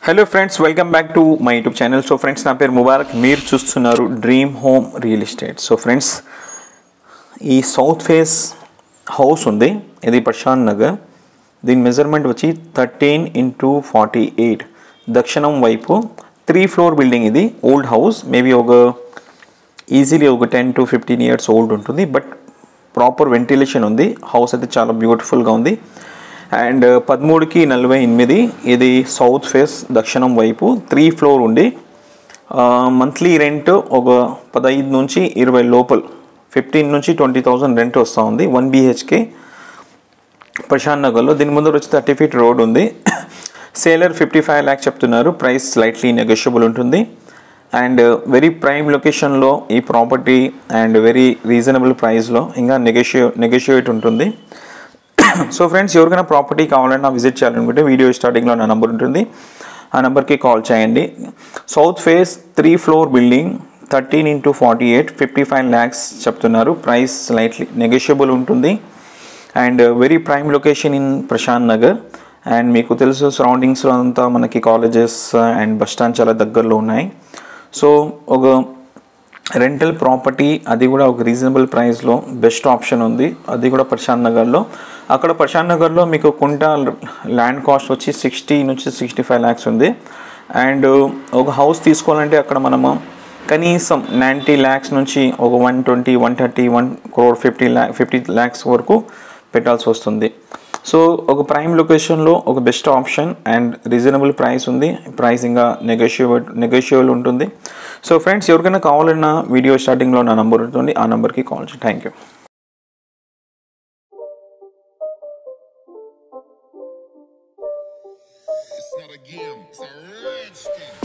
Hello friends, welcome back to my YouTube channel. So friends, నా పేరు ముబారక్. మీరు చూస్తున్నారు dream home real estate. So friends, ఈ south face house ఉంది, ఇది ప్రశాంత్ నగర్. దీని మెజర్మెంట్ వచ్చి 13x48, దక్షిణం వైపు 3 floor బిల్డింగ్. ఇది ఓల్డ్ హౌస్, మేబీ ఈజీలీ ఒక 10 to 15 years ఓల్డ్ ఉంటుంది. బట్ ప్రాపర్ వెంటిలేషన్ ఉంది. హౌస్ అయితే చాలా బ్యూటిఫుల్గా ఉంది. అండ్ 13x48 ఇది సౌత్ ఫేస్ దక్షిణం వైపు 3 floor ఉండి మంత్లీ రెంట్ ఒక 15 నుంచి 20 లోపల 15 నుంచి 20,000 రెంట్ వస్తూ ఉంది. 1 BHK ప్రశాంత్ నగర్లో. దీని ముందు వచ్చి 30 feet రోడ్ ఉంది. సేలర్ 55 lakhs చెప్తున్నారు. ప్రైస్ స్లైట్లీ నెగోషియబుల్ ఉంటుంది. అండ్ వెరీ ప్రైమ్ లొకేషన్లో ఈ ప్రాపర్టీ అండ్ వెరీ రీజనబుల్ ప్రైస్లో ఇంకా నెగోషియేట్ ఉంటుంది. సో ఫ్రెండ్స్, ఎవరికైనా ప్రాపర్టీ కావాలన్నా విజిట్ చేయాలనుకుంటే వీడియో స్టార్టింగ్లో నా నెంబర్ ఉంటుంది, ఆ నెంబర్కి కాల్ చేయండి. South face 3 floor building 13x48 55 lakhs చెప్తున్నారు. ప్రైస్ స్లైట్లీ నెగోషియబుల్ ఉంటుంది. And very prime location in Prashant Nagar. And మీకు తెలుసు సరౌండింగ్స్లో అంతా మనకి కాలేజెస్ అండ్ బస్ స్టాండ్ చాలా దగ్గరలో ఉన్నాయి. సో ఒక రెంటల్ ప్రాపర్టీ, అది కూడా ఒక రీజనబుల్ ప్రైస్లో బెస్ట్ ఆప్షన్ ఉంది. అది కూడా ప్రశాంత్ నగర్లో. అక్కడ ప్రశాంత్ నగర్లో మీకు కుంట ల్యాండ్ కాస్ట్ వచ్చి 60 నుంచి 65 lakhs ఉంది. అండ్ ఒక హౌస్ తీసుకోవాలంటే అక్కడ మనము కనీసం 90 lakhs నుంచి ఒక 120, 130, 1 crore 50 lakhs వరకు పెట్టాల్సి వస్తుంది. సో ఒక ప్రైమ్ లొకేషన్లో ఒక best option and reasonable price ఉంది. ప్రైస్ ఇంకా నెగోషియబుల్ ఉంటుంది. సో ఫ్రెండ్స్, ఎవరికైనా కావాలన్నా వీడియో స్టార్టింగ్లో నా నెంబర్ ఉంటుంది, ఆ నెంబర్కి కాల్ చేయండి. Thank you. It's not a game, it's a rich thing.